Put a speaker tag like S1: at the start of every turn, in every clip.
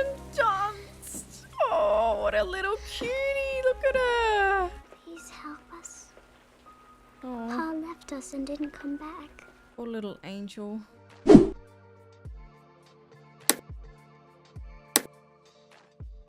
S1: Kirsten Dunst. Oh, what a little cutie. Look at her.
S2: Please help us.
S1: Oh,
S2: Pa left us and didn't come back.
S1: poor little angel.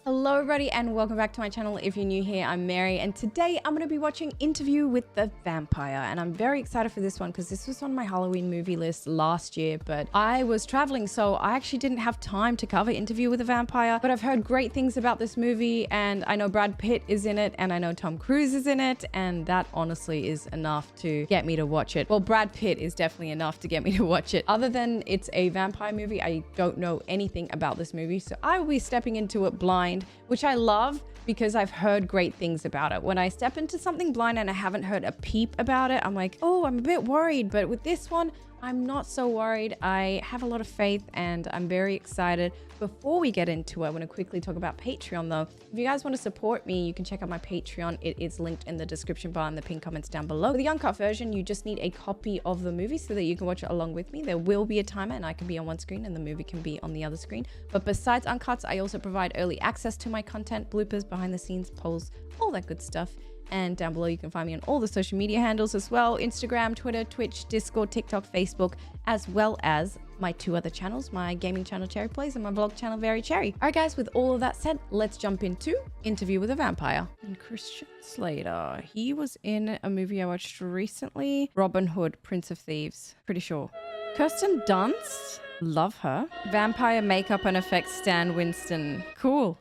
S1: Hello everybody and welcome back to my channel. If you're new here, I'm Mary and today I'm going to be watching Interview with the Vampire, and I'm very excited for this one because this was on my Halloween movie list last year, but I was traveling so I actually didn't have time to cover Interview with the Vampire. But I've heard great things about this movie, and I know Brad Pitt is in it and I know Tom Cruise is in it, and that honestly is enough to get me to watch it. Well, Brad Pitt is definitely enough to get me to watch it. Other than it's a vampire movie, I don't know anything about this movie, so I will be stepping into it blind, which I love because I've heard great things about it. When I step into something blind and I haven't heard a peep about it, I'm like, oh, I'm a bit worried. But with this one, I'm not so worried. I have a lot of faith and I'm very excited. Before we get into it, I want to quickly talk about Patreon though. If you guys want to support me, you can check out my Patreon. It is linked in the description bar and the pinned comments down below. For the uncut version, you just need a copy of the movie so that you can watch it along with me. There will be a timer and I can be on one screen and the movie can be on the other screen. But besides uncuts, I also provide early access to my content, bloopers, behind the scenes, polls, all that good stuff. And down below, you can find me on all the social media handles as well. Instagram, Twitter, Twitch, Discord, TikTok, Facebook, as well as my two other channels, my gaming channel, Cherry Plays, and my vlog channel, Very Cherry. All right, guys, with all of that said, let's jump into Interview with a Vampire. And Christian Slater, he was in a movie I watched recently, Robin Hood, Prince of Thieves, pretty sure. Kirsten Dunst, love her. Vampire makeup and effects, Stan Winston, cool.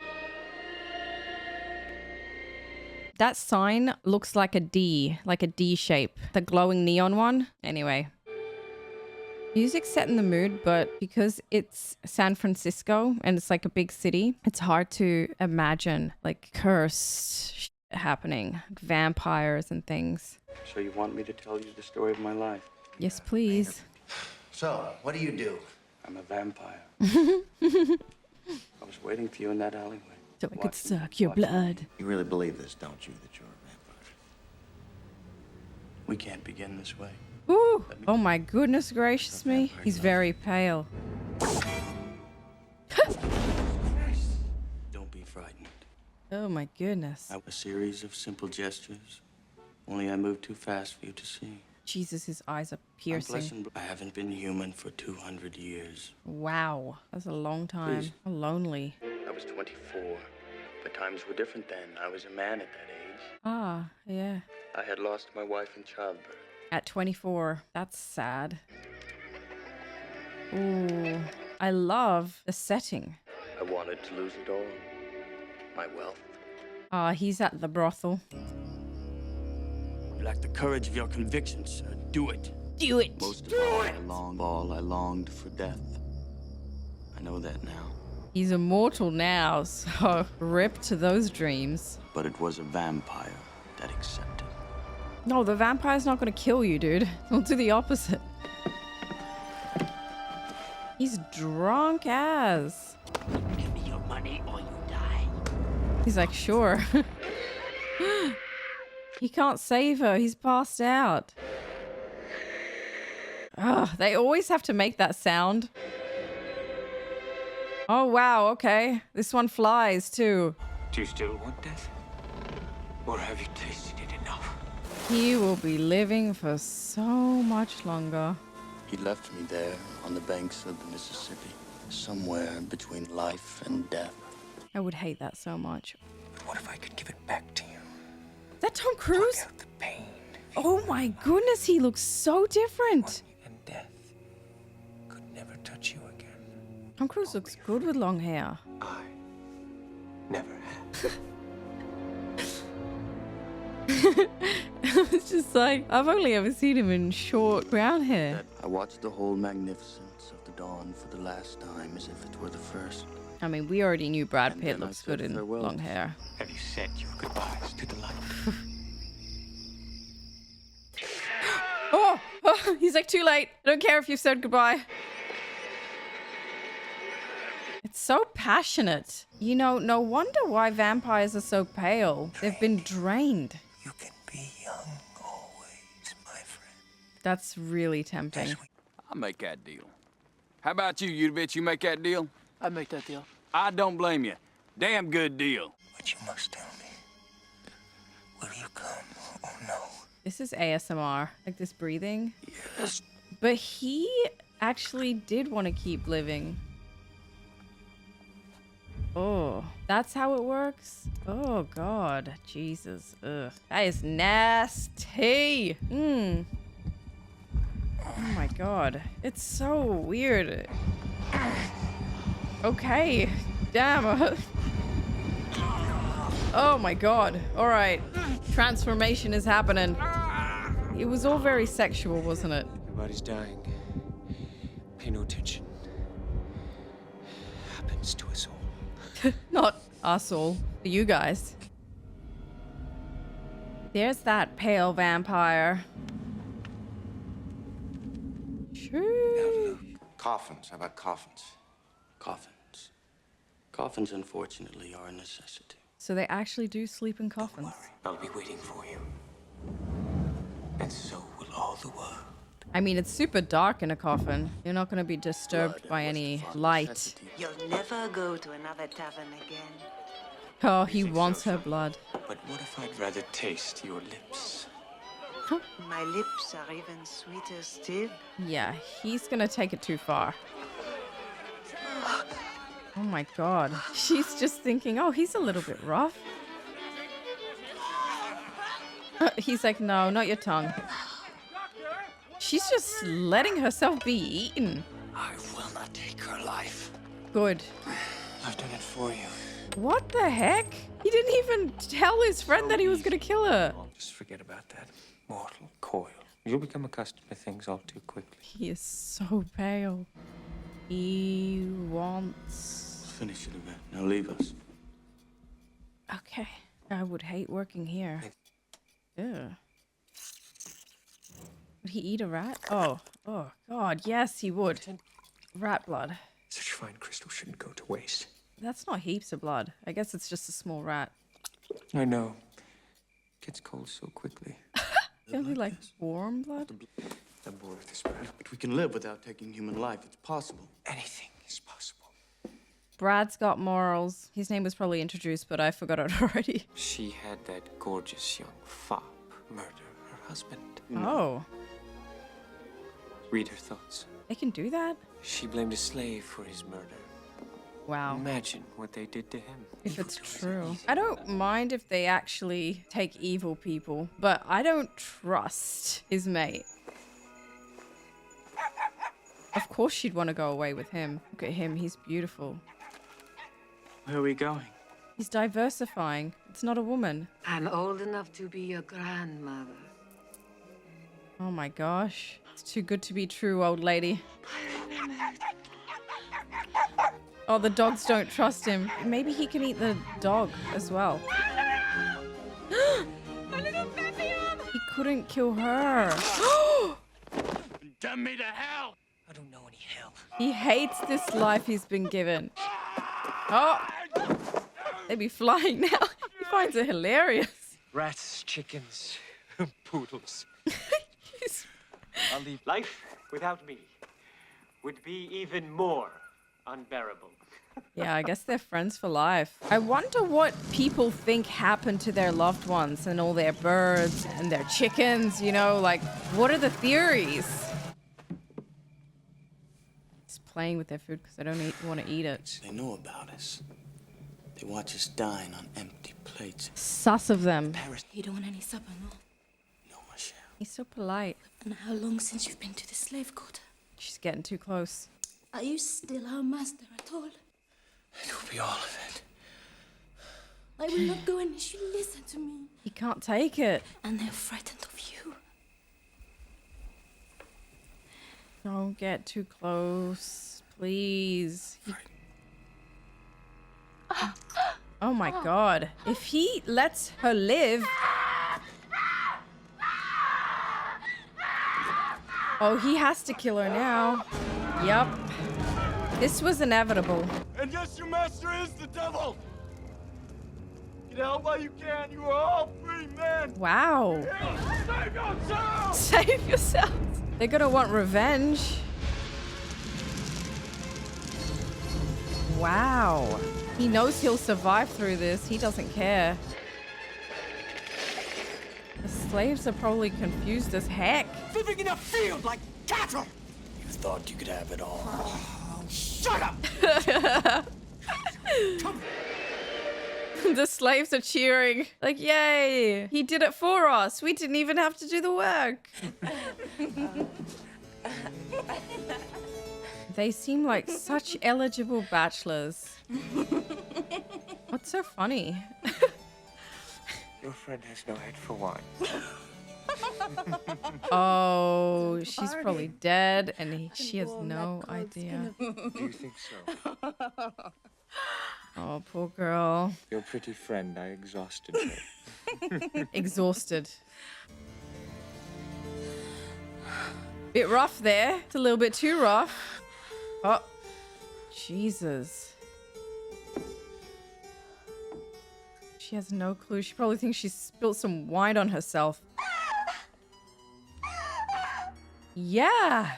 S1: That sign looks like a D shape. The glowing neon one. Anyway. Music's set in the mood, but because it's San Francisco and it's like a big city, it's hard to imagine like cursed shit happening. Like vampires and things.
S3: So you want me to tell you the story of my life?
S1: Yes, please.
S4: So, what do?
S3: I'm a vampire. I was waiting for you in that alleyway.
S1: So I could suck your blood.
S4: You really believe this, don't you, that you're a vampire?
S3: We can't begin this way.
S1: Ooh. Oh my goodness gracious me. He's very pale.
S3: Don't be frightened.
S1: Oh my goodness.
S3: A series of simple gestures. Only I moved too fast for you to see.
S1: Jesus, his eyes are piercing.
S3: I haven't been human for 200 years.
S1: Wow. That's a long time.
S3: Please.
S1: How lonely.
S3: I was 24, but times were different then. I was a man at that age.
S1: Ah, yeah.
S3: I had lost my wife in childbirth.
S1: At 24. That's sad. Ooh. I love the setting.
S3: I wanted to lose it all. My wealth.
S1: Ah, he's at the brothel.
S3: You lack the courage of your convictions, sir. Do it.
S1: Do it.
S3: Most of all, I longed for death. I know that now.
S1: He's immortal now, so rip to those dreams.
S3: But it was a vampire that accepted.
S1: No, the vampire's not gonna kill you, dude. He'll do the opposite. He's drunk as.
S5: Give me your money or you die.
S1: He's like, sure. He can't save her. He's passed out. Ugh, they always have to make that sound. Oh, wow. Okay. This one flies, too.
S5: Do you still want death? Or have you tasted it enough?
S1: He will be living for so much longer.
S3: He left me there on the banks of the Mississippi, somewhere between life and death.
S1: I would hate that so much.
S5: But what if I could give it back to you?
S1: Is that Tom Cruise?
S5: Pluck out the pain.
S1: Oh my goodness, he looks so different.
S5: And death could never touch you again.
S1: Tom Cruise looks good with long hair.
S5: I never have.
S1: It's just like, I've only ever seen him in short brown hair.
S3: I watched the whole magnificence of the dawn for the last time as if it were the first.
S1: I mean, we already knew Brad
S3: And
S1: Pitt
S3: then I
S1: looks
S3: said
S1: good in
S3: farewell.
S1: long hair.
S5: Have you said your goodbyes to the light?
S1: Oh, he's like, too late. I don't care if you've said goodbye. It's so passionate. You know, no wonder why vampires are so pale. They've been drained.
S5: You can be young always, my friend.
S1: That's really tempting.
S6: I'll make that deal. How about you, bitch? You make that deal?
S7: I'd make that deal.
S6: I don't blame you. Damn good deal.
S5: But you must tell me. Will you come or no?
S1: This is ASMR, like this breathing.
S5: Yes.
S1: But he actually did want to keep living. Oh, that's how it works? Oh, God. Jesus. Ugh. That is nasty. Oh, my God. It's so weird. Okay. Damn. Oh, my God. All right. Transformation is happening. It was all very sexual, wasn't it?
S5: Everybody's dying. Pay no attention. Happens to us all.
S1: Not us all. You guys. There's that pale vampire. Sure.
S4: Coffins. How about coffins?
S3: Coffins. Coffins, unfortunately, are a necessity.
S1: So they actually do sleep in coffins.
S5: I'll be waiting for you. And so will all the world.
S1: I mean, it's super dark in a coffin. You're not going to be disturbed by any light.
S7: You'll never go to another tavern again.
S1: Oh, he wants her blood.
S5: But what if I'd rather taste your lips?
S7: My lips are even sweeter still.
S1: Yeah, he's going to take it too far. Oh my God. She's just thinking, oh, he's a little bit rough. He's like, no, not your tongue. She's just letting herself be eaten.
S5: I will not take her life.
S1: Good.
S5: I've done it for you.
S1: What the heck? He didn't even tell his friend that he was going to kill her.
S5: Just forget about that mortal coil. You'll become accustomed to things all too quickly.
S1: He is so pale. He wants...
S3: Finish it, Yvette. Now leave us.
S1: Okay. I would hate working here. Ew. Would he eat a rat? Oh. Oh, God. Yes, he would. Rat blood.
S5: Such fine crystal shouldn't go to waste.
S1: That's not heaps of blood. I guess it's just a small rat.
S5: I know. Gets cold so quickly.
S1: Only like warm blood?
S5: I'm bored with this, Brad.
S3: But we can live without taking human life. It's possible.
S5: Anything is possible.
S1: Brad's got morals. His name was probably introduced, but I forgot it already.
S5: She had that gorgeous young fop murder her husband.
S1: Oh.
S5: Read her thoughts.
S1: They can do that?
S5: She blamed a slave for his murder.
S1: Wow.
S5: Imagine what they did to him.
S1: If it's true. I don't mind if they actually take evil people, but I don't trust his mate. Of course she'd want to go away with him. Look at him, he's beautiful.
S6: Where are we going?
S1: He's diversifying. It's not a woman.
S7: I'm old enough to be your grandmother.
S1: Oh my gosh. It's too good to be true, old lady. Oh, the dogs don't trust him. Maybe he can eat the dog as well. He couldn't kill her.
S6: Damn me to hell!
S5: I don't know any hell.
S1: He hates this life he's been given. Oh, they'd be flying now. He finds it hilarious.
S5: Rats, chickens, poodles.
S1: He's...
S5: I'll leave. Life without me would be even more unbearable.
S1: Yeah, I guess they're friends for life. I wonder what people think happened to their loved ones and all their birds and their chickens, you know, like, what are the theories? Just playing with their food because they don't want to eat it.
S3: They know about us. They watch us dine on empty plates.
S1: Sus of them.
S2: You don't want any supper, no?
S3: No, Michelle.
S1: He's so polite.
S2: And how long since you've been to the slave quarter?
S1: She's getting too close.
S2: Are you still our master at all?
S3: It will be all of it.
S2: I will not go unless you listen to me.
S1: He can't take it.
S2: And they're frightened of you.
S1: Don't get too close, please. Oh my God. If he lets her live... Oh, he has to kill her now. Yup. This was inevitable.
S6: And yes, your master is the devil! Get out while you can, you are all free men!
S1: Wow.
S6: Save yourself!
S1: Save yourselves. They're gonna want revenge. Wow. He knows he'll survive through this. He doesn't care. The slaves are probably confused as heck.
S6: Living in a field like cattle!
S3: You thought you could have it all.
S6: Oh, shut up!
S1: The slaves are cheering. Like, yay! He did it for us. We didn't even have to do the work. They seem like such eligible bachelors. What's so funny?
S4: Your friend has no head for wine.
S1: Oh, she's probably dead and she has no idea.
S4: Do you think so?
S1: Oh, poor girl.
S4: Your pretty friend, I exhausted her.
S1: Exhausted. Bit rough there. It's a little bit too rough. Oh, Jesus. She has no clue. She probably thinks she spilled some wine on herself. Yeah.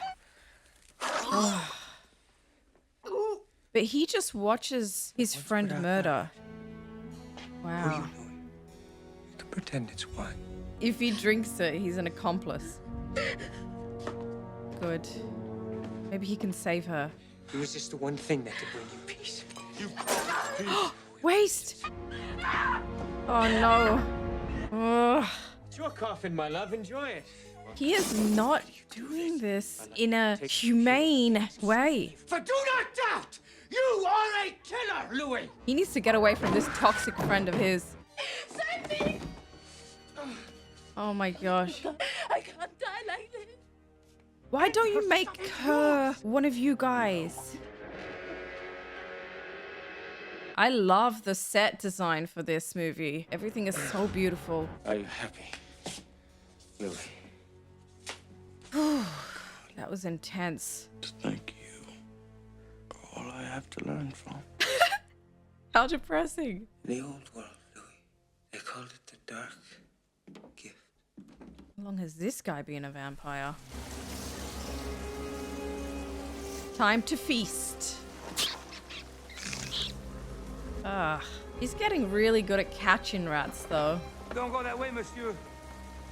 S1: Oh. But he just watches his friend murder. Wow.
S4: You can pretend it's wine.
S1: If he drinks it, he's an accomplice. Good. Maybe he can save her.
S4: It was just the one thing that could bring you peace.
S1: Waste! Oh no. Ugh.
S4: It's your coffin, my love. Enjoy it.
S1: He is not doing this in a humane way.
S6: For do not doubt, you are a killer, Louis!
S1: He needs to get away from this toxic friend of his.
S2: Save me!
S1: Oh my gosh.
S2: I can't die like this.
S1: Why don't you make her one of you guys? I love the set design for this movie. Everything is so beautiful.
S4: Are you happy, Louis?
S1: That was intense.
S3: Thank you for all I have to learn from.
S1: How depressing.
S4: The old world, Louis. They called it the dark gift.
S1: How long has this guy been a vampire? Time to feast. He's getting really good at catching rats, though.
S6: Don't go that way, monsieur.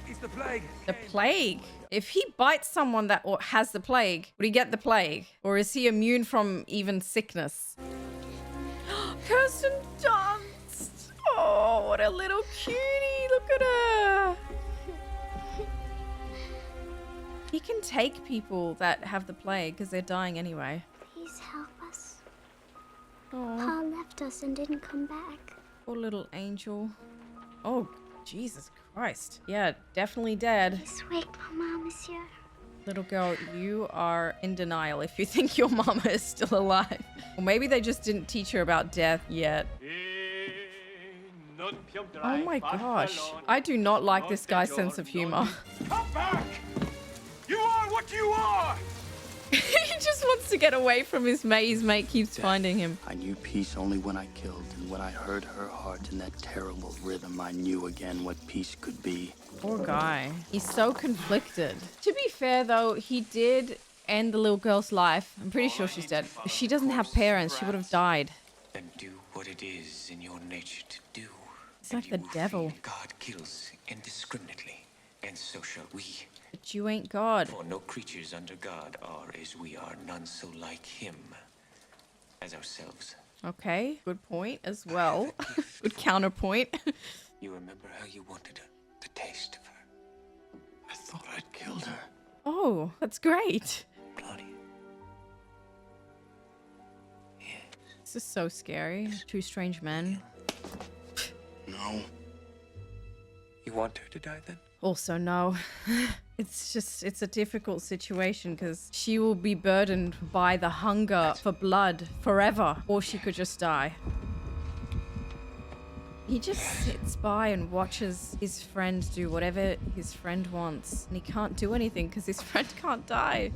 S6: It's the plague.
S1: The plague? If he bites someone that has the plague, would he get the plague? Or is he immune from even sickness? Kirsten Dunst! Oh, what a little cutie. Look at her. He can take people that have the plague because they're dying anyway.
S8: Please help us.
S1: Oh,
S8: Pa left us and didn't come back.
S1: poor little angel. Oh, Jesus Christ. Yeah, definitely dead.
S8: Please wake Mama, monsieur.
S1: Little girl, you are in denial if you think your mama is still alive. Or maybe they just didn't teach her about death yet. Oh my gosh. I do not like this guy's sense of humor.
S6: Come back! You are what you are!
S1: He just wants to get away from his mate. His mate keeps finding him.
S3: I knew peace only when I killed, and when I heard her heart in that terrible rhythm, I knew again what peace could be.
S1: Poor guy. He's so conflicted. To be fair, though, he did end the little girl's life. I'm pretty sure she's dead. If she doesn't have parents, she would have died.
S9: Then do what it is in your nature to do.
S1: It's like the devil.
S9: God kills indiscriminately, and so shall we.
S1: But you ain't God.
S9: For no creatures under God are as we are, none so like him as ourselves.
S1: Okay, good point as well. Good counterpoint.
S9: You remember how you wanted the taste of her.
S3: I thought I'd killed her.
S1: Oh, that's great.
S9: Claudia. Yes.
S1: This is so scary. Two strange men.
S3: No.
S4: You want her to die then?
S1: Also, no. It's a difficult situation because she will be burdened by the hunger for blood forever, or she could just die. He just sits by and watches his friend do whatever his friend wants, and he can't do anything because his friend can't die.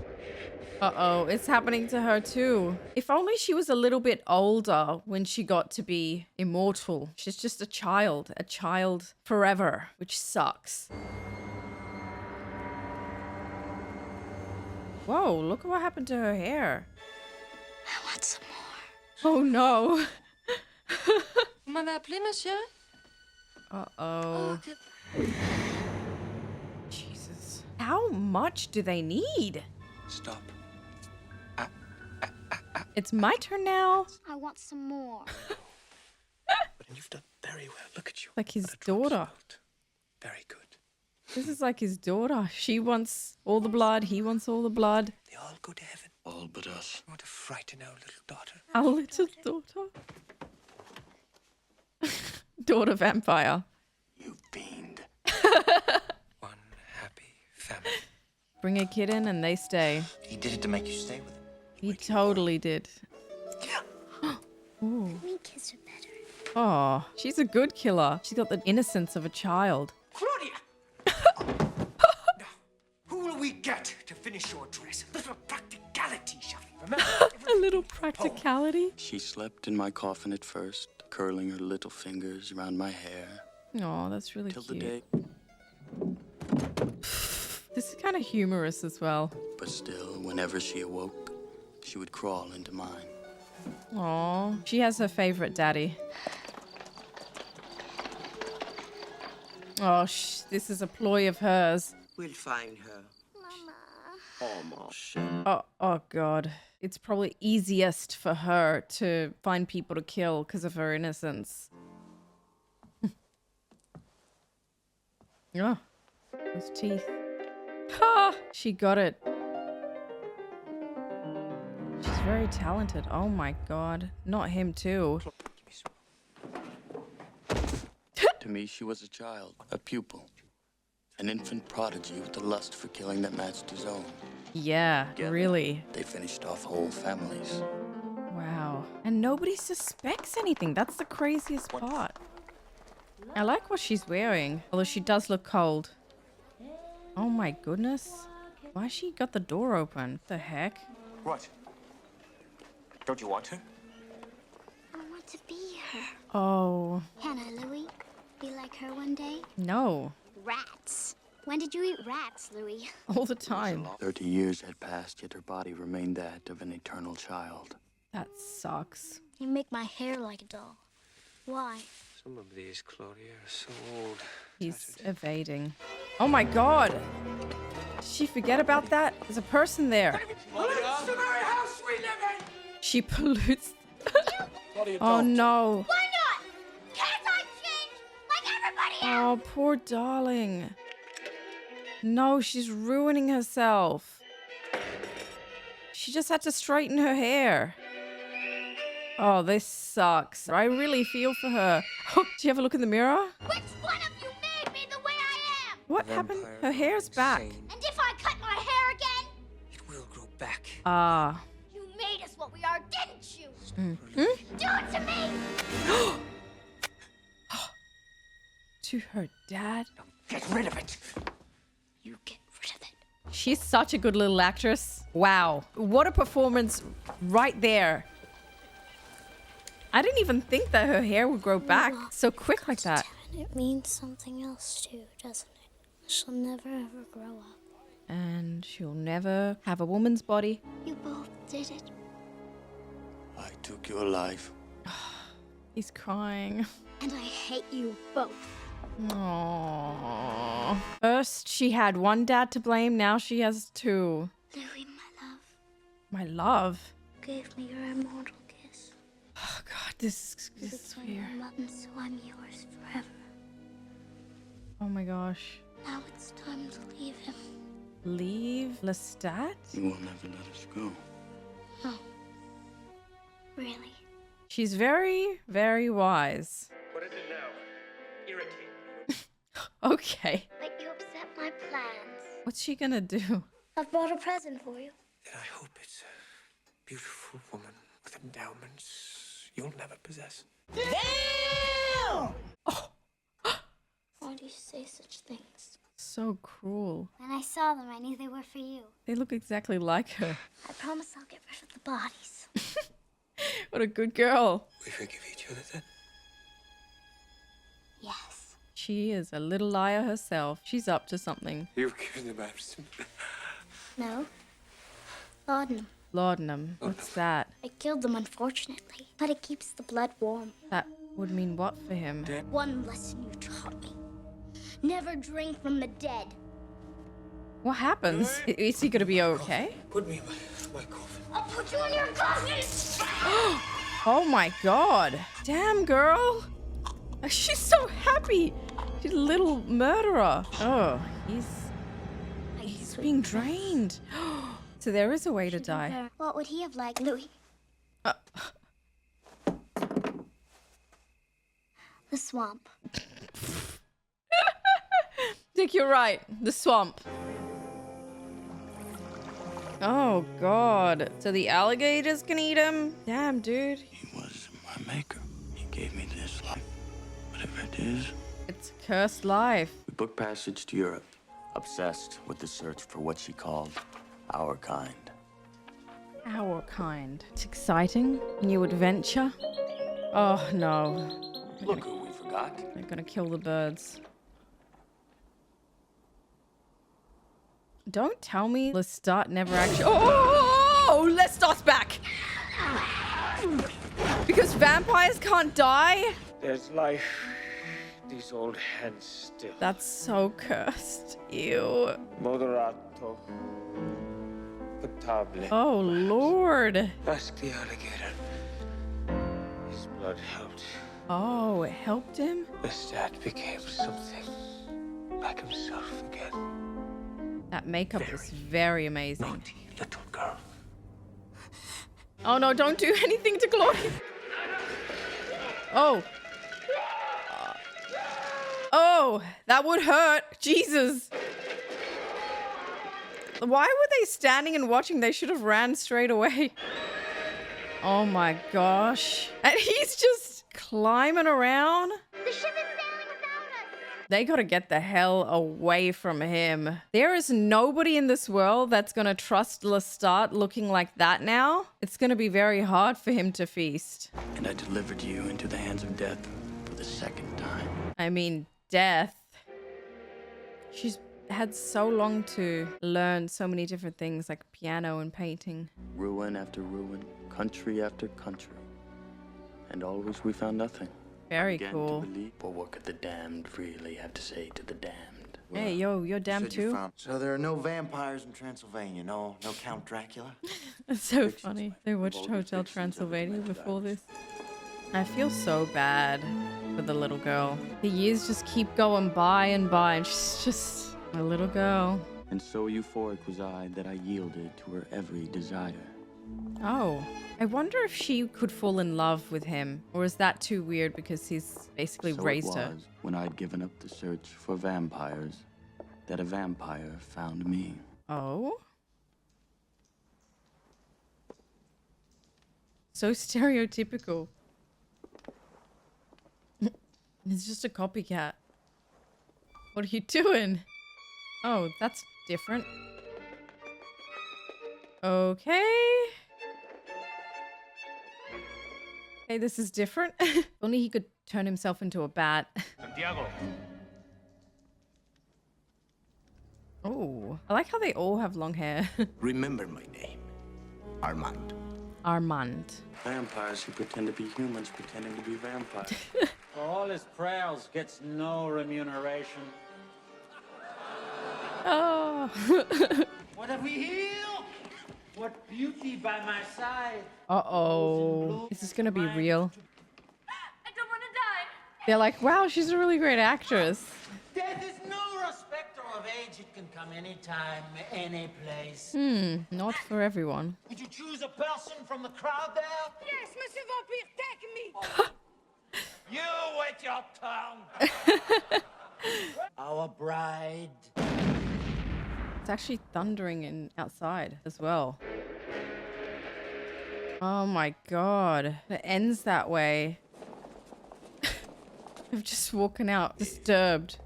S1: Uh-oh, it's happening to her too. If only she was a little bit older when she got to be immortal. She's just a child forever, which sucks. Whoa, look at what happened to her hair.
S8: I want some more.
S1: Oh no.
S2: Vous m'avez appelé, monsieur?
S1: Uh-oh. Jesus. How much do they need?
S9: Stop.
S1: It's my turn now.
S8: I want some more.
S9: But you've done very well. Look at you.
S1: Like his
S9: Not a drop
S1: daughter.
S9: spilled. Very good.
S1: This is like his daughter. She wants all the blood. He wants all the blood.
S9: They all go to heaven.
S3: All but us.
S9: You want to frighten our little daughter?
S1: Our little daughter. Daughter vampire.
S3: You fiend.
S9: One happy family.
S1: Bring a kid in and they stay.
S4: He did it to make you stay with him.
S1: He totally did. Ooh.
S8: Let me kiss her better.
S1: Oh, she's a good killer. She's got the innocence of a child.
S9: Claudia! Now, who will we get to finish your dress? A little practicality, shall we? Remember?
S1: A little practicality.
S3: She slept in my coffin at first, curling her little fingers around my hair.
S1: Oh, that's really
S3: Till the
S1: cute.
S3: day.
S1: This is kind of humorous as well.
S3: But still, whenever she awoke, she would crawl into mine.
S1: Aw, she has her favorite daddy. Oh, this is a ploy of hers.
S4: We'll find her.
S1: Oh God. It's probably easiest for her to find people to kill because of her innocence. Oh, those teeth. Ha! She got it. She's very talented. Oh my God. Not him too.
S3: To me, she was a child, a pupil, an infant prodigy with the lust for killing that matched his own.
S1: Yeah,
S3: Together,
S1: really.
S3: They finished off whole families.
S1: Wow. And nobody suspects anything. That's the craziest part. I like what she's wearing, although she does look cold. Oh my goodness. Why she got the door open? What the heck?
S9: What? Don't you want her?
S8: I want to be her.
S1: Oh,
S8: Hannah, Louie, be like her one day?
S1: no.
S8: Rats. When did you eat rats, Louie?
S1: All the time.
S3: 30 years had passed, yet her body remained that of an eternal child.
S1: That sucks.
S8: You make my hair like a doll. Why?
S9: Some of these, Claudia, are so old.
S1: He's evading. Oh my God. Did she forget about that? There's a person there. She pollutes. Oh no.
S8: Why not? Can't I change like everybody
S1: Oh,
S8: else?
S1: poor darling. No, she's ruining herself. She just had to straighten her hair. Oh, this sucks. I really feel for her. Do you have a look in the mirror?
S8: Which one of you made me the way I am?
S1: What happened? Her hair's back.
S8: And if I cut my hair again?
S9: It will grow back.
S1: Ah.
S8: You made us what we are, didn't you?
S1: Hmm?
S8: Do it to me!
S1: To her dad?
S9: Get rid of it.
S8: You get rid of it.
S1: She's such a good little actress. Wow. What a performance right there. I didn't even think that her hair would grow back so quick like that.
S8: It means something else too, doesn't it? She'll never ever grow up.
S1: And she'll never have a woman's body.
S8: You both did it.
S3: I took your life.
S1: He's crying.
S8: And I hate you both.
S1: Aww. First, she had one dad to blame. Now she has two.
S8: Louie, my love,
S1: My love.
S8: gave me your immortal kiss.
S1: Oh God, this is
S8: Between
S1: weird.
S8: our buttons, so I'm yours forever.
S1: Oh my gosh.
S8: Now it's time to leave him.
S1: Leave Lestat?
S3: You will never let us go.
S8: No. Really.
S1: She's very, very wise.
S5: What is it now? Irritating.
S1: Okay.
S8: But you upset my plans.
S1: What's she gonna do?
S8: I've brought a present for you.
S9: Then I hope it's a beautiful woman with endowments you'll never possess.
S8: Why do you say such things?
S1: So cruel.
S8: When I saw them, I knew they were for you.
S1: They look exactly like her.
S8: I promise I'll get rid of the bodies.
S1: What a good girl.
S9: We forgive each other then.
S8: Yes.
S1: She is a little liar herself. She's up to something.
S9: You've given them absent.
S8: No. Laudanum.
S1: Laudanum. What's that?
S8: I killed them, unfortunately, but it keeps the blood warm.
S1: That would mean what for him?
S8: One lesson you taught me. Never drink from the dead.
S1: What happens? Is he gonna be okay?
S4: Put me in my coffin.
S8: I'll put you in your coffin!
S1: Oh my god. Damn, girl. She's so happy. She's a little murderer. Oh, he's being drained. So there is a way to die.
S8: What would he have liked, Louis? The swamp.
S1: Dick, you're right. The swamp. Oh god. So the alligators can eat him? Damn, dude.
S3: He was my maker. He gave me this life. Whatever it is.
S1: It's a cursed life.
S3: We booked passage to Europe, obsessed with the search for what she called our kind.
S1: Our kind. It's exciting. New adventure. Oh no.
S3: Look who we forgot.
S1: They're gonna kill the birds. Don't tell me Lestat never actually. Oh, Lestat's back. Because vampires can't die.
S5: There's life. These old hands still.
S1: That's so cursed. Ew.
S5: Moderato. Potable.
S1: Oh Lord.
S5: Ask the alligator. His blood helped.
S1: Oh, it helped him.
S5: Lestat became something like himself again.
S1: That makeup is very amazing.
S5: Naughty little girl.
S1: Oh no, don't do anything to Claudia. Oh. Oh, that would hurt. Jesus. Why were they standing and watching? They should have ran straight away. Oh my gosh. And he's just climbing around.
S8: The ship is sailing without us!
S1: They gotta get the hell away from him. There is nobody in this world that's gonna trust Lestat looking like that now. It's gonna be very hard for him to feast.
S3: And I delivered you into the hands of death for the second time.
S1: I mean, death. She's had so long to learn so many different things like piano and painting.
S3: Ruin after ruin, country after country. And always we found nothing.
S1: Very
S3: Began
S1: cool.
S3: to believe, but what could the damned really have to say to the damned?
S1: Hey, yo, you're damn too.
S10: So there are no vampires in Transylvania, no Count Dracula?
S1: It's so funny. They watched Hotel Transylvania before this. I feel so bad for the little girl. The years just keep going by, and she's just a little girl.
S3: And so euphoric was I that I yielded to her every desire.
S1: Oh, I wonder if she could fall in love with him, or is that too weird because he's basically
S3: So
S1: raised
S3: it
S1: her?
S3: was when I'd given up the search for vampires that a vampire found me.
S1: Oh? So stereotypical. It's just a copycat. What are you doing? Oh, that's different. Okay. Okay, this is different. Only he could turn himself into a bat.
S5: Santiago.
S1: Oh, I like how they all have long hair.
S10: Remember my name. Armand.
S1: Armand.
S3: Vampires who pretend to be humans pretending to be vampires.
S11: For all his prayers, gets no remuneration.
S1: Oh.
S11: What have we here? What beauty by my side.
S1: Uh-oh. Is this gonna be real?
S2: I don't want to die.
S1: They're like, wow, she's a really great actress.
S11: Death is no respecter of age. It can come anytime, any place.
S1: Not for everyone.
S11: Would you choose a person from the crowd there?
S2: Yes, Monsieur Vampire, take me.
S11: You wait your tongue. Our bride.
S1: It's actually thundering in outside as well. Oh my god. It ends that way. I'm just walking out disturbed.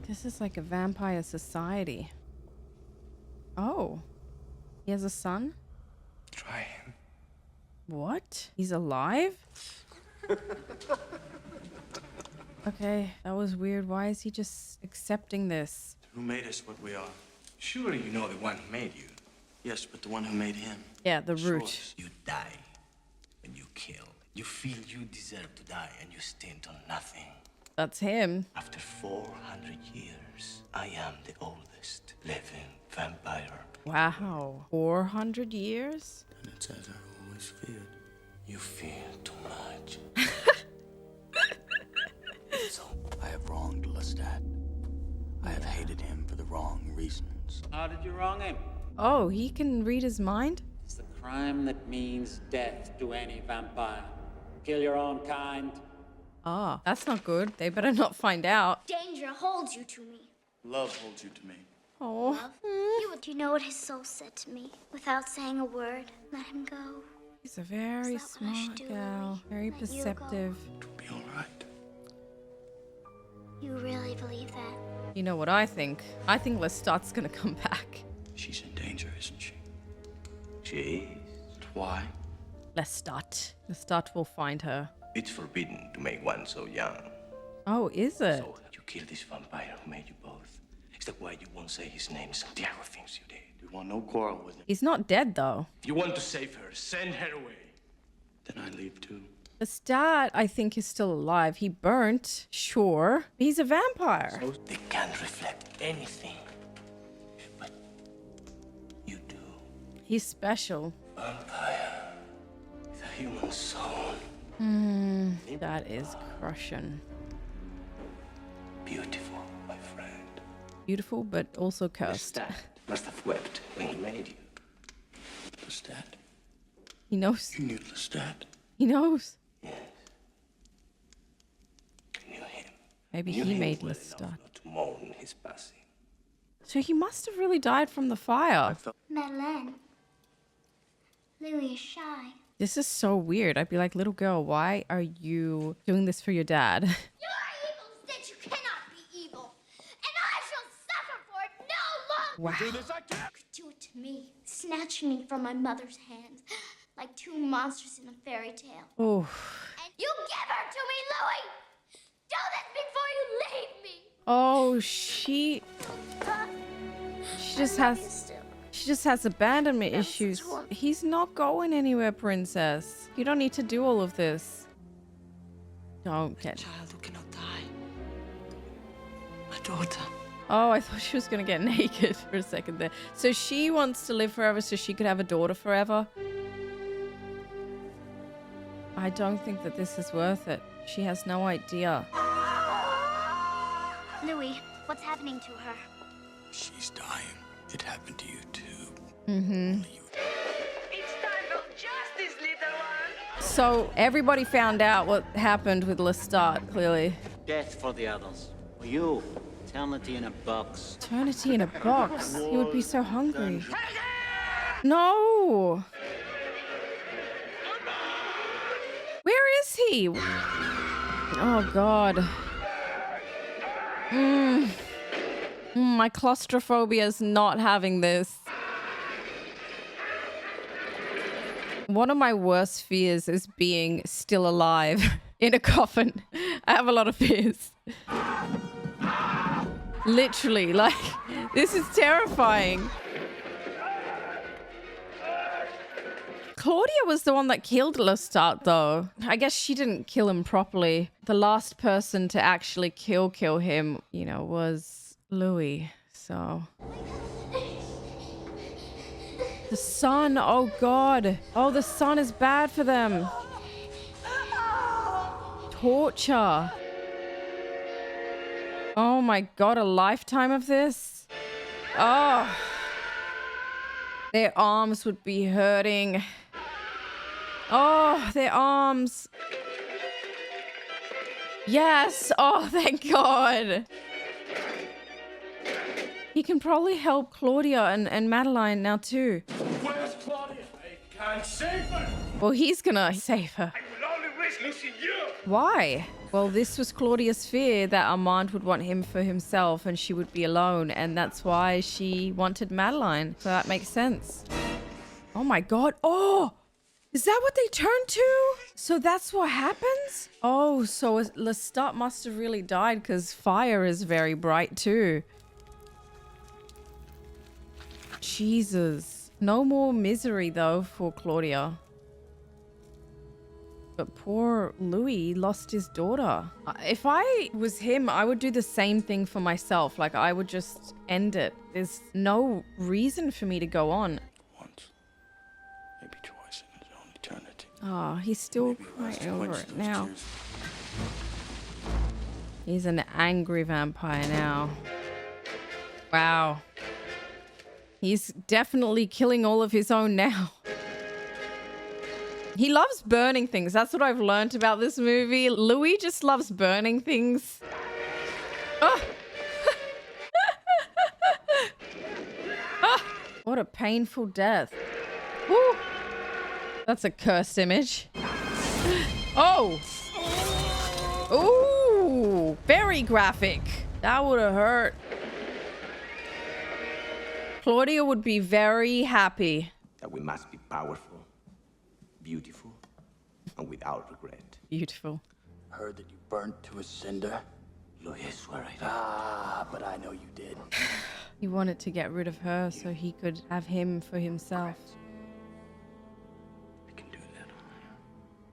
S1: This is like a vampire society. Oh. He has a son?
S4: Try him.
S1: What? He's alive? Okay, that was weird. Why is he just accepting this?
S4: Who made us what we are? Surely you know the one who made you.
S3: Yes, but the one who made him.
S1: Yeah, the root.
S11: You die when you kill. You feel you deserve to die and you stint on nothing.
S1: That's him.
S11: After 400 years, I am the oldest living vampire.
S1: Wow. 400 years?
S3: And it's as I always feared.
S11: You fear too much.
S3: So, I have wronged Lestat. I have hated him for the wrong reasons.
S12: How did you wrong him?
S1: Oh, he can read his mind?
S12: It's the crime that means death to any vampire. Kill your own kind.
S1: Ah, that's not good. They better not find out.
S8: Danger holds you to me.
S3: Love holds you to me.
S1: Oh.
S8: Do you know what his soul said to me? Without saying a word, let him go.
S1: She's a very
S8: Is that what I should
S1: smart
S8: do,
S1: gal.
S8: Louis?
S1: Very
S8: Let you go?
S1: perceptive.
S3: It'll be all right.
S8: You really believe that?
S1: You know what I think? I think Lestat's gonna come back.
S3: She's in danger, isn't she?
S11: She is.
S3: Why?
S1: Lestat. Lestat will find her.
S11: It's forbidden to make one so young.
S1: Oh, is it?
S11: So you kill this vampire who made you both. Is that why you won't say his name? Santiago thinks you did.
S3: We want no quarrel with him.
S1: He's not dead, though.
S6: If you want to save her, send her away.
S3: Then I leave too.
S1: Lestat, I think, is still alive. He burnt, sure. He's a vampire.
S11: So they can't reflect anything. But you do.
S1: He's special.
S11: Vampire. The human soul.
S1: That is crushing.
S11: Beautiful, my friend.
S1: Beautiful, but also cursed.
S11: Lestat must have wept when he made you.
S3: Lestat?
S1: He knows.
S3: You knew Lestat?
S1: He knows.
S11: Yes. You knew him.
S1: Maybe
S11: You
S1: he
S11: knew
S1: made
S11: well
S1: Lestat.
S11: enough not to mourn his passing.
S1: So he must have really died from the fire.
S8: Madeleine. Louis is shy.
S1: This is so weird. I'd be like, little girl, why are you doing this for your dad?
S8: You are evil, since you cannot be evil. And I shall suffer for it no longer.
S1: Wow.
S6: Do this, I can't.
S8: Do it to me, snatching me from my mother's hands, like two monsters in a fairy tale.
S1: Oh,
S8: And you give her to me, Louis! Do this before you leave me!
S1: oh, she just has abandonment issues. He's not going anywhere, princess. You don't need to do all of this. Don't get.
S3: Child who cannot die. My daughter.
S1: Oh, I thought she was gonna get naked for a second there. So she wants to live forever so she could have a daughter forever. I don't think that this is worth it. She has no idea.
S8: Louis, what's happening to her?
S3: She's dying. It happened to you too.
S1: Mm-hmm.
S7: It's time for justice, little one.
S1: So everybody found out what happened with Lestat, clearly.
S12: Death for the others. For you, eternity in a box.
S1: Eternity in a box. He would be so hungry. No! Where is he? Oh, God. My claustrophobia is not having this. One of my worst fears is being still alive in a coffin. I have a lot of fears. Literally, like, this is terrifying. Claudia was the one that killed Lestat, though. I guess she didn't kill him properly. The last person to actually kill him, you know, was Louis. So the sun, oh God. Oh, the sun is bad for them. Torture. Oh my God, a lifetime of this? Oh. Their arms would be hurting. Oh, their arms. Yes. Oh, thank God. He can probably help Claudia and Madeline now too.
S6: Where's Claudia? I can't save her.
S1: Well, he's gonna save her.
S6: I will only risk losing you.
S1: Why? Well, this was Claudia's fear that Armand would want him for himself and she would be alone. And that's why she wanted Madeline. So that makes sense. Oh my God. Oh, is that what they turned to? So that's what happens? Oh, so Lestat must have really died because fire is very bright too. Jesus. No more misery though for Claudia. But poor Louis lost his daughter. If I was him, I would do the same thing for myself. Like, I would just end it. There's no reason for me to go on.
S3: Once, maybe twice in his own eternity.
S1: Oh, he's still crying over it now. He's an angry vampire now. Wow. He's definitely killing all of his own now. He loves burning things. That's what I've learned about this movie. Louis just loves burning things. Oh. Oh. What a painful death. Woo. That's a cursed image. Oh. Ooh. Very graphic. That would have hurt. Claudia would be very happy.
S13: That we must be powerful, beautiful, and without regret.
S1: Beautiful.
S3: Heard that you burnt to a cinder?
S13: Louis, swear I did.
S3: Ah, but I know you did.
S1: He wanted to get rid of her so he could have him for himself.
S3: I can do that.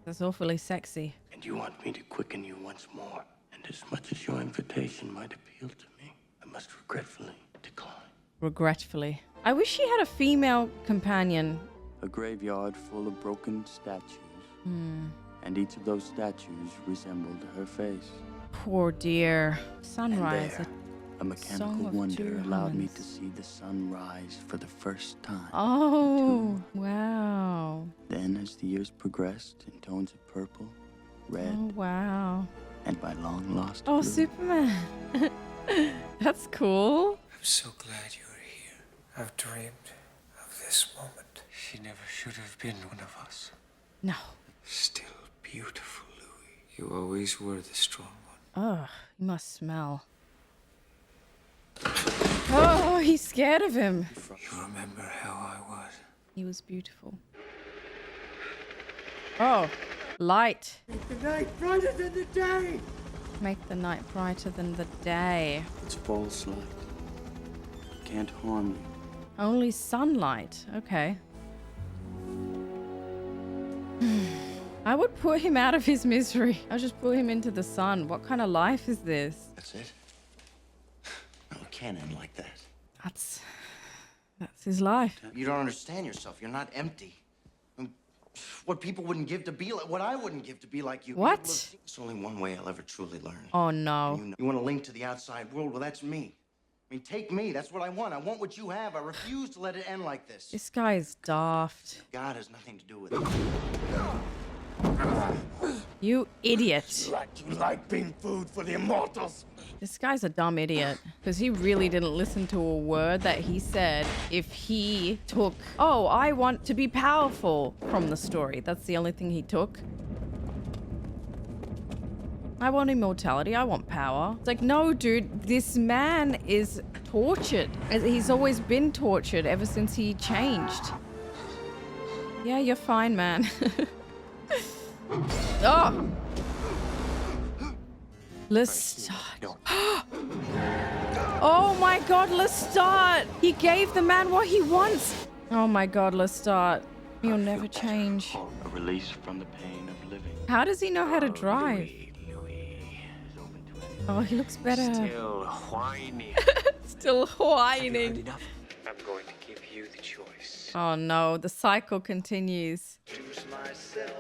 S1: That's awfully sexy.
S3: And you want me to quicken you once more. And as much as your invitation might appeal to me, I must regretfully decline.
S1: Regretfully. I wish she had a female companion.
S3: A graveyard full of broken statues. And each of those statues resembled her face.
S1: Poor dear. Sunrise.
S3: And there, a mechanical wonder allowed me to see the sun rise for the first time.
S1: Oh, wow.
S3: Then, as the years progressed in tones of purple, red,
S1: Oh, wow.
S3: and by long lost
S1: Oh,
S3: blue,
S1: Superman. That's cool.
S4: I'm so glad you were here. I've dreamed of this moment. She never should have been one of us.
S1: No.
S4: Still beautiful, Louis. You always were the strong one.
S1: Oh, he must smell. Oh, he's scared of him.
S4: You remember how I was?
S1: He was beautiful. Oh, light.
S6: Make the night brighter than the day.
S1: Make the night brighter than the day.
S3: it's false light. Can't harm you.
S1: Only sunlight. Okay. I would put him out of his misery. I'll just put him into the sun. What kind of life is this?
S10: That's it? No, it can't end like that.
S1: That's his life.
S10: You don't understand yourself. You're not empty. What people wouldn't give to be like, what I wouldn't give to be like you.
S1: What?
S10: There's only one way I'll ever truly learn.
S1: Oh, no.
S10: You want to link to the outside world? Well, that's me. I mean, take me. That's what I want. I want what you have. I refuse to let it end like this.
S1: This guy is daft.
S10: God has nothing to do with it.
S1: You idiot.
S6: Like you like being food for the immortals.
S1: This guy's a dumb idiot because he really didn't listen to a word that he said if he took, oh, I want to be powerful from the story. That's the only thing he took. I want immortality. I want power. It's like, no, dude, this man is tortured. He's always been tortured ever since he changed. Yeah, you're fine, man. Oh! Lestat. Oh my god, Lestat! He gave the man what he wants! Oh my god, Lestat. You'll never change.
S3: A release from the pain of living.
S1: How does he know how to drive? Oh, he looks better.
S5: Still whining.
S1: Still whining.
S5: I'm going to give you the choice.
S1: Oh no, the cycle continues.
S5: Choose myself.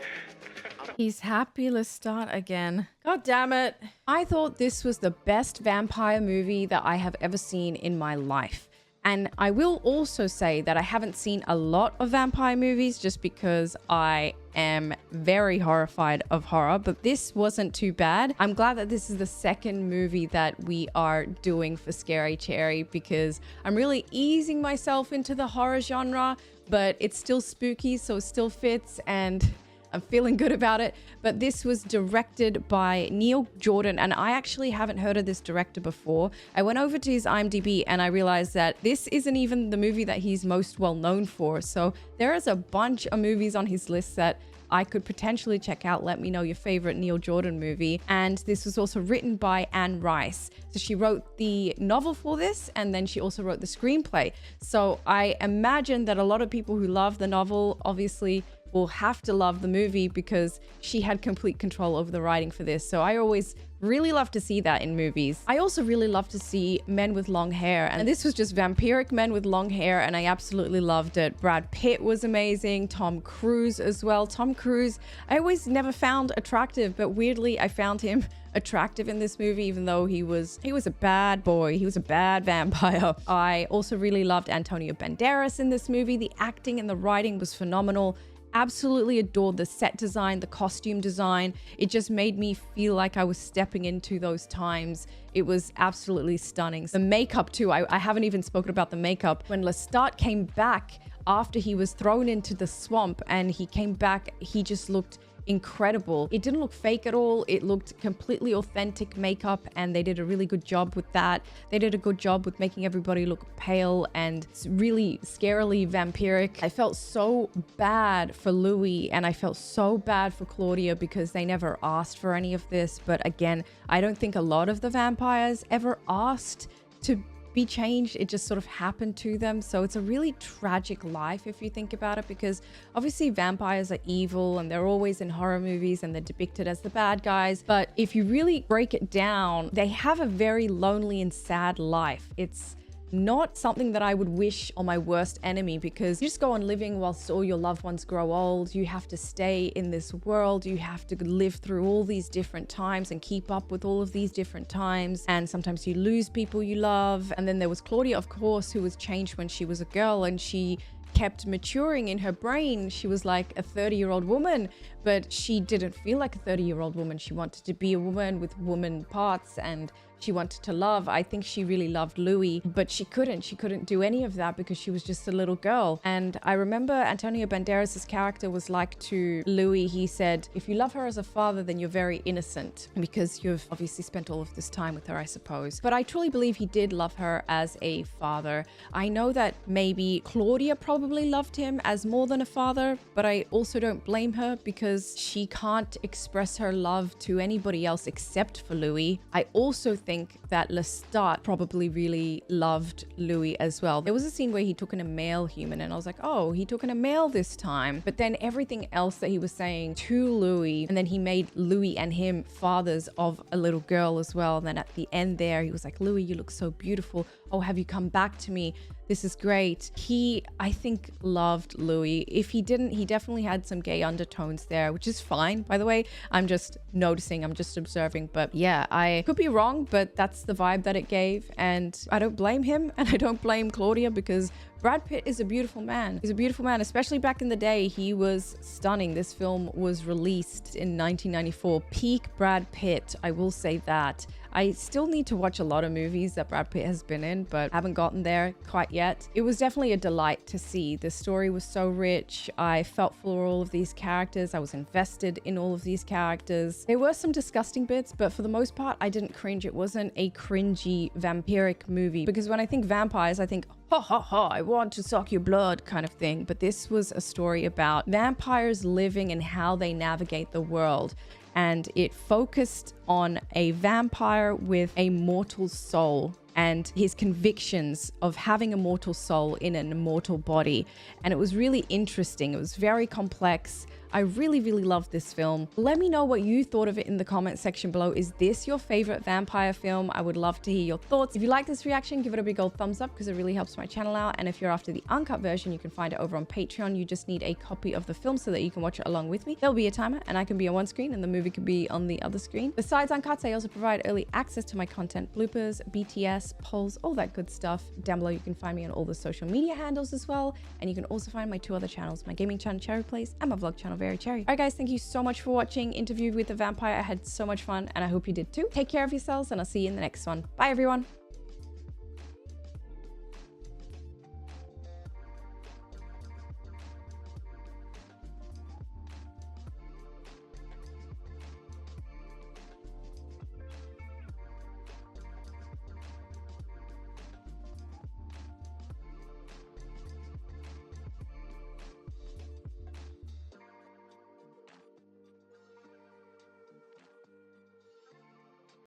S1: He's happy. Let's start again. God damn it. I thought this was the best vampire movie that I have ever seen in my life. And I will also say that I haven't seen a lot of vampire movies just because I am very horrified of horror, but this wasn't too bad. I'm glad that this is the second movie that we are doing for Scary Cherry because I'm really easing myself into the horror genre, but it's still spooky, so it still fits and I'm feeling good about it. But this was directed by Neil Jordan, and I actually haven't heard of this director before. I went over to his IMDb and I realized that this isn't even the movie that he's most well known for. So there is a bunch of movies on his list that I could potentially check out. Let me know your favorite Neil Jordan movie. And this was also written by Anne Rice. So she wrote the novel for this, and then she also wrote the screenplay. So I imagine that a lot of people who love the novel obviously will have to love the movie because she had complete control over the writing for this. So I always really love to see that in movies. I also really love to see men with long hair, and this was just vampiric men with long hair, and I absolutely loved it. Brad Pitt was amazing, Tom Cruise as well. Tom Cruise, I always never found attractive, but weirdly I found him attractive in this movie, even though he was a bad boy. He was a bad vampire. I also really loved Antonio Banderas in this movie. The acting and the writing was phenomenal. Absolutely adored the set design, the costume design. It just made me feel like I was stepping into those times. It was absolutely stunning. The makeup too, I haven't even spoken about the makeup. When Lestat came back after he was thrown into the swamp and he came back, he just looked incredible. It didn't look fake at all. It looked completely authentic makeup, and they did a really good job with that. They did a good job with making everybody look pale and really scarily vampiric. I felt so bad for Louis, and I felt so bad for Claudia because they never asked for any of this. But again, I don't think a lot of the vampires ever asked to be changed. It just sort of happened to them. So it's a really tragic life if you think about it, because obviously vampires are evil and they're always in horror movies and they're depicted as the bad guys. But if you really break it down, they have a very lonely and sad life. It's not something that I would wish on my worst enemy, because you just go on living whilst all your loved ones grow old. You have to stay in this world. You have to live through all these different times and keep up with all of these different times. And sometimes you lose people you love. And then there was Claudia, of course, who was changed when she was a girl, and she kept maturing in her brain. She was like a 30-year-old woman, but she didn't feel like a 30-year-old woman. She wanted to be a woman with woman parts, and she wanted to love. I think she really loved Louis, but she couldn't do any of that because she was just a little girl. And I remember Antonio Banderas' character was like to Louis, he said, if you love her as a father, then you're very innocent because you've obviously spent all of this time with her, I suppose. But I truly believe he did love her as a father. I know that maybe Claudia probably loved him as more than a father, but I also don't blame her because she can't express her love to anybody else except for Louis. I also think that Lestat probably really loved Louis as well. There was a scene where he took in a male human, and I was like, oh, he took in a male this time. But then everything else that he was saying to Louis, and then he made Louis and him fathers of a little girl as well. And then at the end there, he was like, Louis, you look so beautiful. Oh, have you come back to me? This is great. He, I think, loved Louis. If he didn't, he definitely had some gay undertones there, which is fine, by the way. I'm just noticing, I'm just observing. But yeah, I could be wrong, but that's the vibe that it gave. And I don't blame him, and I don't blame Claudia, because Brad Pitt is a beautiful man. He's a beautiful man, especially back in the day. He was stunning. This film was released in 1994. Peak Brad Pitt, I will say that. I still need to watch a lot of movies that Brad Pitt has been in, but haven't gotten there quite yet. It was definitely a delight to see. The story was so rich. I felt for all of these characters. I was invested in all of these characters. There were some disgusting bits, but for the most part, I didn't cringe. It wasn't a cringy vampiric movie, because when I think vampires, I think, ha ha ha, I want to suck your blood kind of thing. But this was a story about vampires living and how they navigate the world. And it focused on a vampire with a mortal soul and his convictions of having a mortal soul in an immortal body. And it was really interesting. It was very complex. I really, really loved this film. Let me know what you thought of it in the comment section below. Is this your favorite vampire film? I would love to hear your thoughts. If you like this reaction, give it a big old thumbs up because it really helps my channel out. And if you're after the uncut version, you can find it over on Patreon. You just need a copy of the film so that you can watch it along with me. There'll be a timer and I can be on one screen and the movie can be on the other screen. Besides uncuts, I also provide early access to my content, bloopers, BTS, polls, all that good stuff. Down below, you can find me on all the social media handles as well. And you can also find my two other channels, my gaming channel, Cherry Plays, and my vlog channel, Very Cherry. All right, guys, thank you so much for watching Interview with the Vampire. I had so much fun and I hope you did too. Take care of yourselves and I'll see you in the next one. Bye, everyone.